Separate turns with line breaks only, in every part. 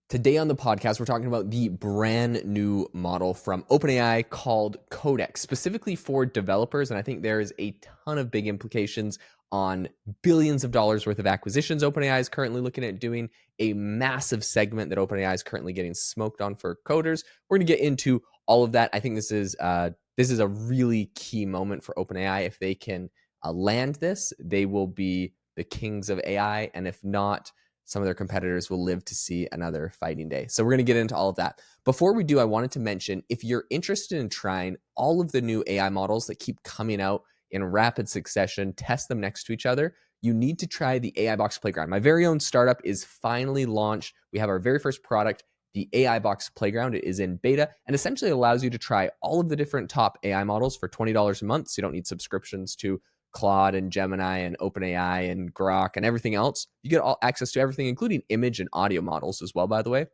Today on the podcast, we're talking about the brand new model from OpenAI called Codex, specifically for developers. And I think there is a ton of big implications on billions of dollars worth of acquisitions OpenAI is currently looking at doing, a massive segment that OpenAI is currently getting smoked on for coders. We're going to get into all of that. I think this is a really key moment for OpenAI. If they can land this, they will be the kings of AI. And if not, some of their competitors will live to see another fighting day. So we're going to get into all of that. Before we do, I wanted to mention, if you're interested in trying all of the new AI models that keep coming out in rapid succession, test them next to each other, you need to try the AI Box Playground. My very own startup is finally launched. We have our very first product, the AI Box Playground. It is in beta and essentially allows you to try all of the different top AI models for $20 a month. So you don't need subscriptions to Claude and Gemini and OpenAI and Grok and everything else. You get all access to everything, including image and audio models as well, by the way. And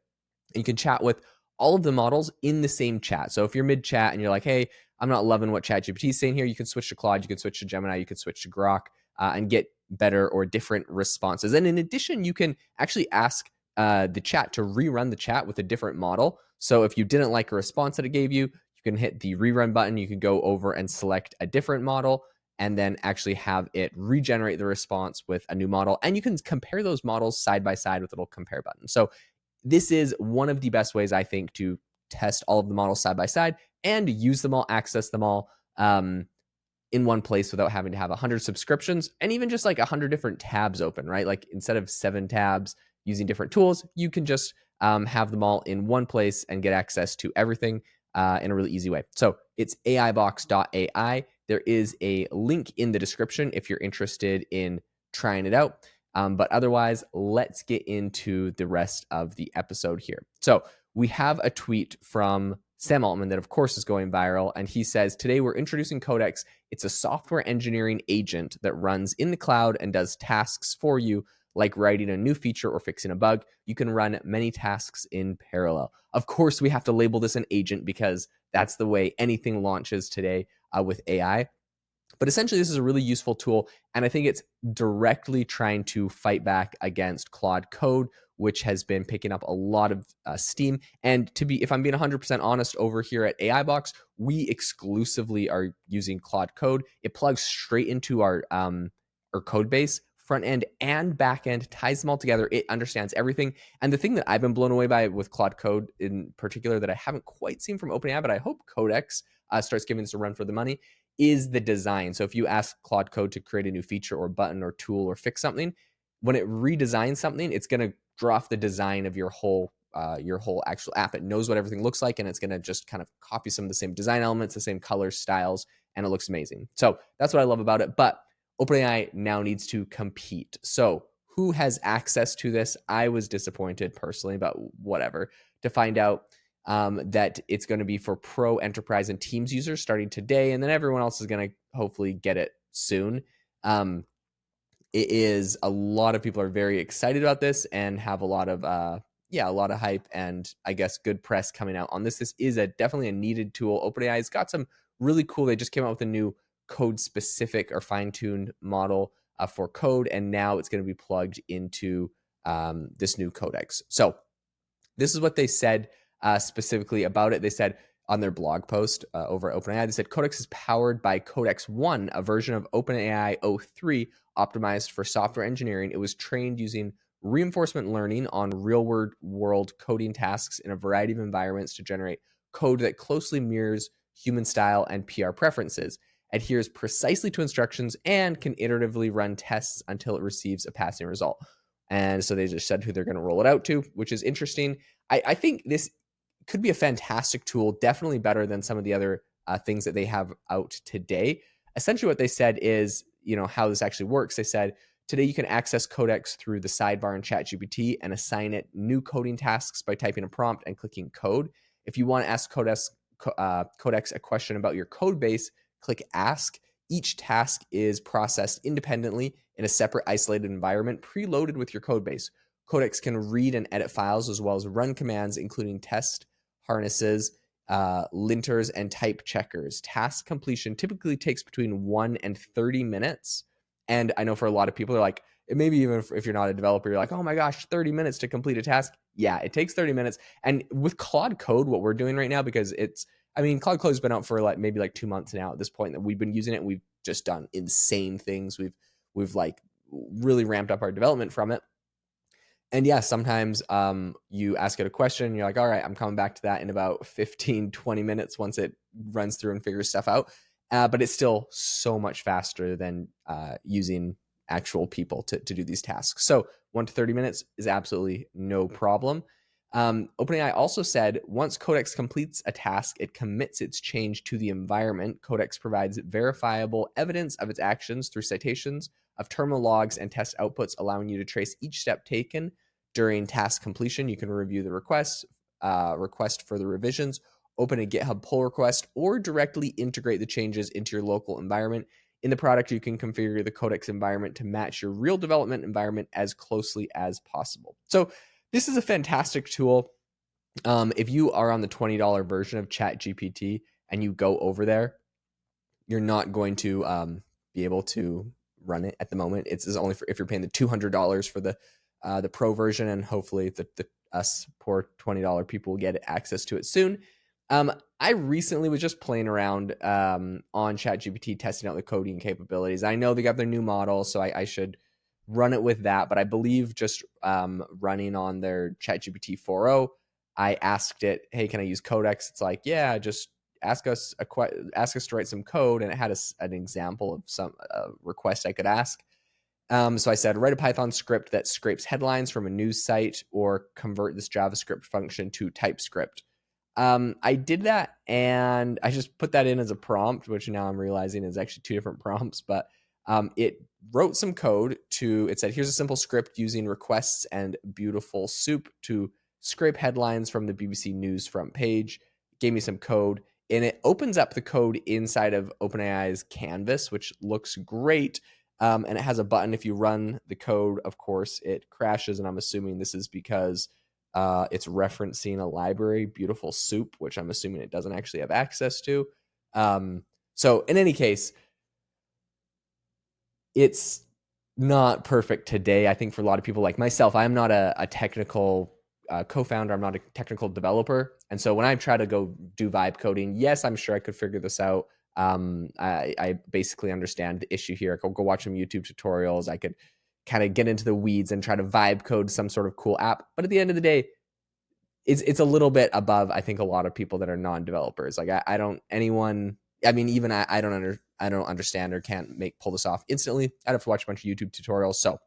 you can chat with all of the models in the same chat. So if you're mid-chat and you're like, hey, I'm not loving what ChatGPT is saying here, you can switch to Claude, you can switch to Gemini, you can switch to Grok and get better or different responses. And in addition, you can actually ask the chat to rerun the chat with a different model. So if you didn't like a response that it gave you, you can hit the rerun button. You can go over and select a different model and then actually have it regenerate the response with a new model. And you can compare those models side by side with a little compare button. So this is one of the best ways, I think, to test all of the models side by side and use them all, access them all in one place without having to have 100 subscriptions and even just like 100 different tabs open, right? Like instead of 7 tabs using different tools, you can just have them all in one place and get access to everything in a really easy way. So it's aibox.ai. There is a link in the description if you're interested in trying it out. But otherwise, let's get into the rest of the episode here. So we have a tweet from Sam Altman that, of course, is going viral. And he says, today we're introducing Codex. It's a software engineering agent that runs in the cloud and does tasks for you, like writing a new feature or fixing a bug. You can run many tasks in parallel. Of course, we have to label this an agent because that's the way anything launches today with AI. But essentially, this is a really useful tool, and I think it's directly trying to fight back against Claude Code, which has been picking up a lot of steam. And if I'm being 100% honest, over here at AI Box, we exclusively are using Claude Code. It plugs straight into our code base, front end and back end, ties them all together. It understands everything. And the thing that I've been blown away by with Claude Code in particular that I haven't quite seen from OpenAI, but I hope Codex starts giving this a run for the money, is the design. So if you ask Claude Code to create a new feature or button or tool or fix something, when it redesigns something, it's going to draw off the design of your whole actual app. It knows what everything looks like, and it's going to just kind of copy some of the same design elements, the same colors, styles, and it looks amazing. So that's what I love about it. But OpenAI now needs to compete. So who has access to this? I was disappointed personally, but whatever, to find out that it's going to be for pro, enterprise, and teams users starting today, and then everyone else is going to hopefully get it soon. It is, a lot of people are very excited about this and have a lot of hype and I guess good press coming out on this. This is definitely a needed tool. OpenAI has got some really cool. They just came out with a new code specific or fine-tuned model for code, and now it's going to be plugged into this new Codex. So this is what they said specifically about it. They said on their blog post over at OpenAI, they said Codex is powered by Codex 1, a version of OpenAI o3 optimized for software engineering. It was trained using reinforcement learning on real-world coding tasks in a variety of environments to generate code that closely mirrors human style and PR preferences, adheres precisely to instructions, and can iteratively run tests until it receives a passing result. And so they just said who they're going to roll it out to, which is interesting. I think this could be a fantastic tool, definitely better than some of the other things that they have out today. Essentially what they said is, how this actually works. They said, today you can access Codex through the sidebar in ChatGPT and assign it new coding tasks by typing a prompt and clicking code. If you want to ask Codex a question about your code base, click Ask. Each task is processed independently in a separate isolated environment preloaded with your code base. Codex can read and edit files as well as run commands, including test harnesses, linters, and type checkers. Task completion typically takes between 1 and 30 minutes. And I know for a lot of people, they're like, maybe even if you're not a developer, you're like, oh my gosh, 30 minutes to complete a task. Yeah, it takes 30 minutes. And with Claude Code, what we're doing right now, because Claude Code's been out for maybe 2 months now at this point that we've been using it. And we've just done insane things. We've like really ramped up our development from it. And yeah, sometimes you ask it a question and you're like, all right, I'm coming back to that in about 15, 20 minutes once it runs through and figures stuff out. But it's still so much faster than using actual people to do these tasks. So 1 to 30 minutes is absolutely no problem. OpenAI also said once Codex completes a task, it commits its change to the environment. Codex provides verifiable evidence of its actions through citations of terminal logs and test outputs, allowing you to trace each step taken during task completion. You can review the request further revisions, open a GitHub pull request, or directly integrate the changes into your local environment. In the product, you can configure the Codex environment to match your real development environment as closely as possible. So this is a fantastic tool. If you are on the $20 version of ChatGPT and you go over there, you're not going to be able to run it at the moment. It's only for if you're paying the $200 for the pro version, and hopefully the us poor $20 people will get access to it soon. I recently was just playing around on ChatGPT, testing out the coding capabilities. I know they got their new model, so I should run it with that. But I believe just running on their ChatGPT 4.0, I asked it, "Hey, can I use Codex?" It's like, "Yeah, just ask us to write some code," and it had an example of some request I could ask. So I said, write a Python script that scrapes headlines from a news site or convert this JavaScript function to TypeScript. I did that, and I just put that in as a prompt, which now I'm realizing is actually 2 different prompts. But it wrote some code it said, here's a simple script using requests and beautiful soup to scrape headlines from the BBC News front page. It gave me some code, and it opens up the code inside of OpenAI's Canvas, which looks great. And it has a button. If you run the code, of course, it crashes, and I'm assuming this is because it's referencing a library, Beautiful Soup, which I'm assuming it doesn't actually have access to. So in any case, it's not perfect today. I think for a lot of people like myself, I'm not a technical co-founder. I'm not a technical developer. And so when I try to go do vibe coding, yes, I'm sure I could figure this out. I basically understand the issue here. I could go watch some YouTube tutorials. I could kind of get into the weeds and try to vibe code some sort of cool app. But at the end of the day, it's a little bit above, I think, a lot of people that are non-developers. Like I don't understand or can't pull this off instantly. I'd have to watch a bunch of YouTube tutorials. So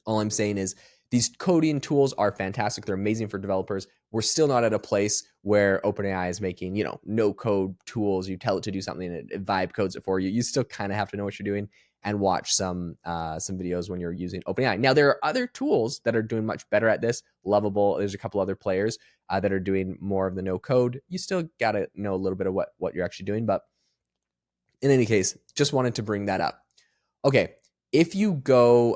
all I'm saying is these coding tools are fantastic. They're amazing for developers. We're still not at a place where OpenAI is making, no code tools. You tell it to do something and it vibe codes it for you. You still kind of have to know what you're doing and watch some videos when you're using OpenAI. Now, there are other tools that are doing much better at this. Lovable, there's a couple other players that are doing more of the no code. You still got to know a little bit of what you're actually doing. But in any case, just wanted to bring that up. Okay, if you go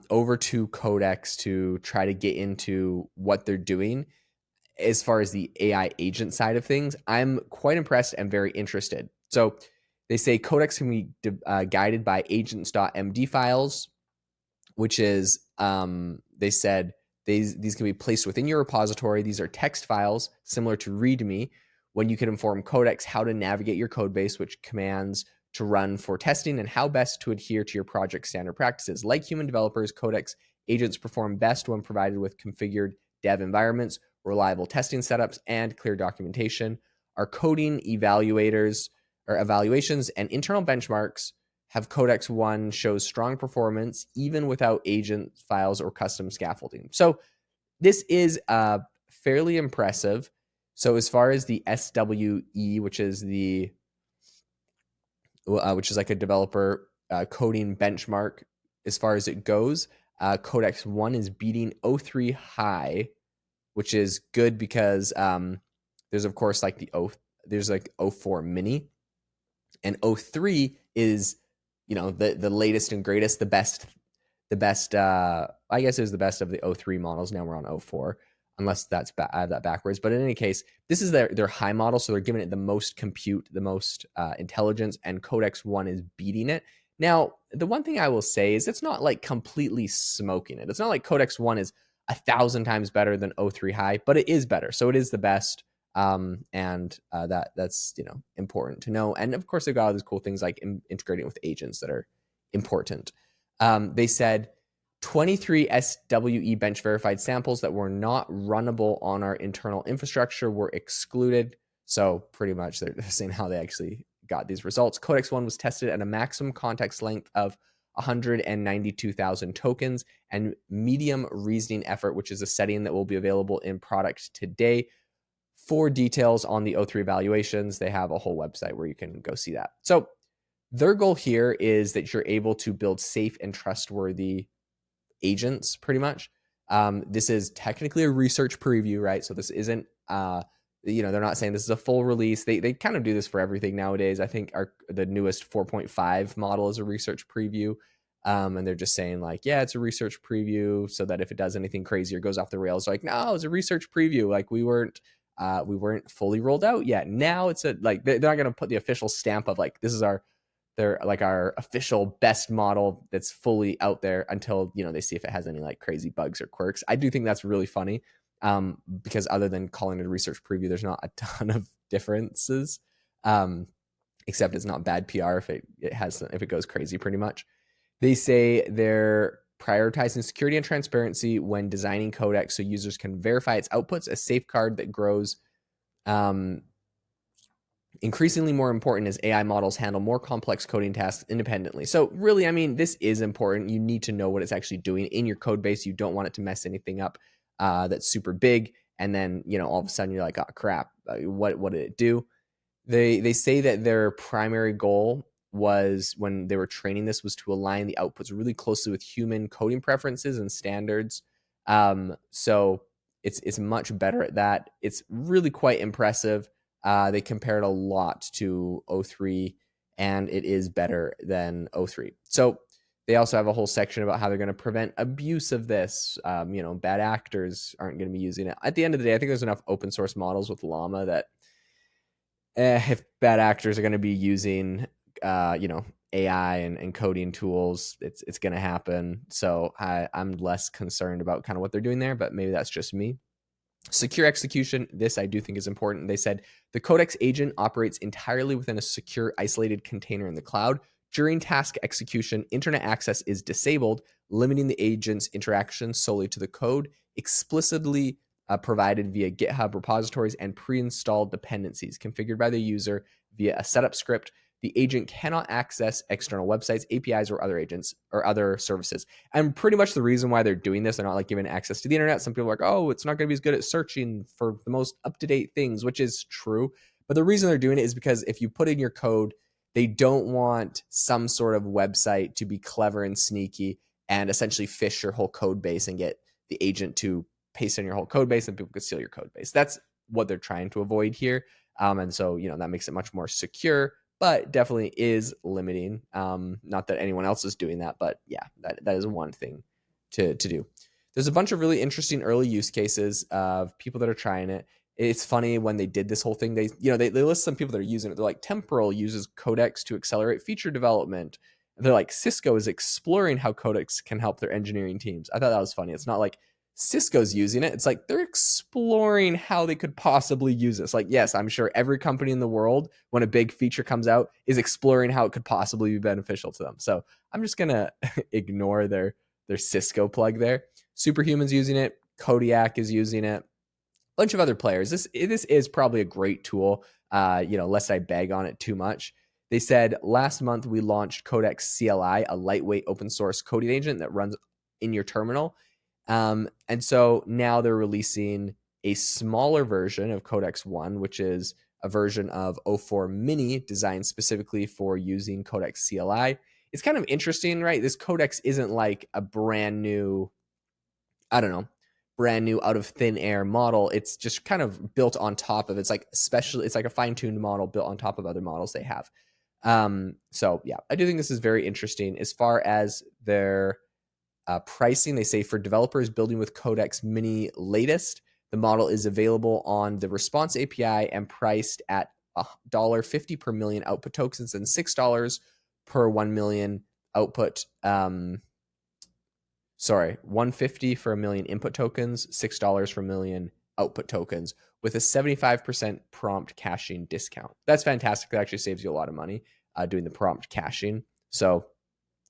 over to Codex to try to get into what they're doing as far as the AI agent side of things, I'm quite impressed and very interested. So they say Codex can be guided by agents.md files, which is, they said, these can be placed within your repository. These are text files similar to README, when you can inform Codex how to navigate your code base, which commands to run for testing, and how best to adhere to your project standard practices. Like human developers, Codex agents perform best when provided with configured dev environments, reliable testing setups, and clear documentation. Our coding evaluations and internal benchmarks have Codex 1 shows strong performance even without agent files or custom scaffolding. So this is fairly impressive. So as far as the SWE, which is like a developer coding benchmark, as far as it goes, Codex 1 is beating O3 High, which is good because there's of course there's like O4 Mini, and O3 is the latest and greatest, the best. I guess it was the best of the O3 models. Now we're on O4, unless that's I have that backwards. But in any case, this is their high model, so they're giving it the most compute, the most intelligence, and Codex 1 is beating it. Now, the one thing I will say is it's not like completely smoking it. It's not like Codex 1 is 1,000 times better than O3 High, but it is better. So it is the best. That's important to know. And of course, they've got all these cool things like integrating with agents that are important. They said 23 SWE bench verified samples that were not runnable on our internal infrastructure were excluded. So pretty much they're saying how they actually got these results. Codex 1 was tested at a maximum context length of 192,000 tokens and medium reasoning effort, which is a setting that will be available in product today. For details on the O3 evaluations, they have a whole website where you can go see that. So their goal here is that you're able to build safe and trustworthy agents, pretty much. This is technically a research preview, right? So this isn't, they're not saying this is a full release. They kind of do this for everything nowadays. I think the newest 4.5 model is a research preview. And they're just saying like, yeah, it's a research preview so that if it does anything crazy or goes off the rails, like, no, it's a research preview. Like we weren't fully rolled out yet. Now it's they're not going to put the official stamp of like, this is our official best model that's fully out there until they see if it has any like crazy bugs or quirks. I do think that's really funny, because other than calling it a research preview, there's not a ton of differences, except it's not bad PR if it goes crazy. Pretty much, they say they're prioritizing security and transparency when designing Codex so users can verify its outputs, a safeguard that grows increasingly more important as AI models handle more complex coding tasks independently. So really, I mean, this is important. You need to know what it's actually doing in your code base. You don't want it to mess anything up that's super big. And then, all of a sudden you're like, oh crap, what did it do? They say that their primary goal was, when they were training this, was to align the outputs really closely with human coding preferences and standards. So it's much better at that. It's really quite impressive. They compared a lot to O3, and it is better than O3. So they also have a whole section about how they're going to prevent abuse of this. Bad actors aren't going to be using it. At the end of the day, I think there's enough open source models with Llama that if bad actors are going to be using, AI and coding tools, it's going to happen. So I'm less concerned about kind of what they're doing there, but maybe that's just me. Secure execution, this I do think is important. They said the Codex agent operates entirely within a secure, isolated container in the cloud. During task execution, internet access is disabled, limiting the agent's interaction solely to the code, explicitly provided via GitHub repositories and pre-installed dependencies configured by the user via a setup script. The agent cannot access external websites, APIs, or other agents or other services. And pretty much the reason why they're doing this, they're not like giving access to the internet. Some people are like, oh, it's not going to be as good at searching for the most up-to-date things, which is true. But the reason they're doing it is because if you put in your code, they don't want some sort of website to be clever and sneaky and essentially fish your whole code base and get the agent to paste in your whole code base and people could steal your code base. That's what they're trying to avoid here. And so, that makes it much more secure, but definitely is limiting. Not that anyone else is doing that, but yeah, that is one thing to do. There's a bunch of really interesting early use cases of people that are trying it. It's funny when they did this whole thing, they list some people that are using it. They're like, Temporal uses Codex to accelerate feature development. And they're like, Cisco is exploring how Codex can help their engineering teams. I thought that was funny. It's not like Cisco's using it. It's like they're exploring how they could possibly use this. Like, yes, I'm sure every company in the world, when a big feature comes out, is exploring how it could possibly be beneficial to them. So I'm just going to ignore their Cisco plug there. Superhuman's using it. Kodiak is using it. Bunch of other players. This is probably a great tool, lest I bag on it too much. They said last month we launched Codex CLI, a lightweight open source coding agent that runs in your terminal. And so now they're releasing a smaller version of Codex 1, which is a version of O4 Mini designed specifically for using Codex CLI. It's kind of interesting, right? This Codex isn't like a brand new out of thin air model. It's just kind of built on top of it's like a fine-tuned model built on top of other models they have. So yeah, I do think this is very interesting. As far as their pricing, they say for developers building with Codex Mini latest, the model is available on the Response API and priced at $1.50 per million output tokens and $6 per 1 million output. 150 for a million input tokens, $6 for a million output tokens with a 75% prompt caching discount. That's fantastic. That actually saves you a lot of money doing the prompt caching. So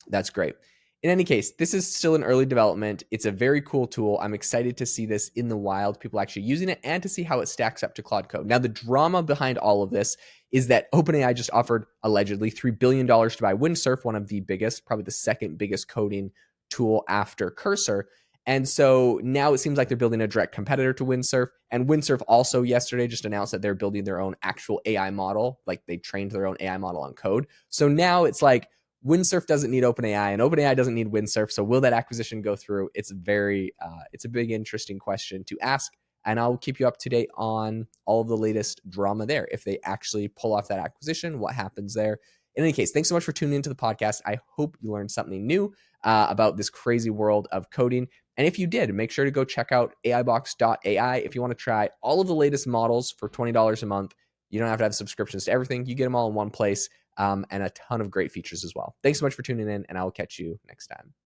that's great. In any case, this is still in early development. It's a very cool tool. I'm excited to see this in the wild, people actually using it, and to see how it stacks up to Claude Code. Now, the drama behind all of this is that OpenAI just offered allegedly $3 billion to buy Windsurf, one of the biggest, probably the second biggest coding tool after Cursor. And so now it seems like they're building a direct competitor to Windsurf. And Windsurf also yesterday just announced that they're building their own actual AI model. Like they trained their own AI model on code. So now it's like, Windsurf doesn't need OpenAI and OpenAI doesn't need Windsurf. So will that acquisition go through? It's a big, interesting question to ask. And I'll keep you up to date on all of the latest drama there. If they actually pull off that acquisition, what happens there? In any case, thanks so much for tuning into the podcast. I hope you learned something new about this crazy world of coding. And if you did, make sure to go check out AIbox.ai if you want to try all of the latest models for $20 a month. You don't have to have subscriptions to everything. You get them all in one place. And a ton of great features as well. Thanks so much for tuning in, and I will catch you next time.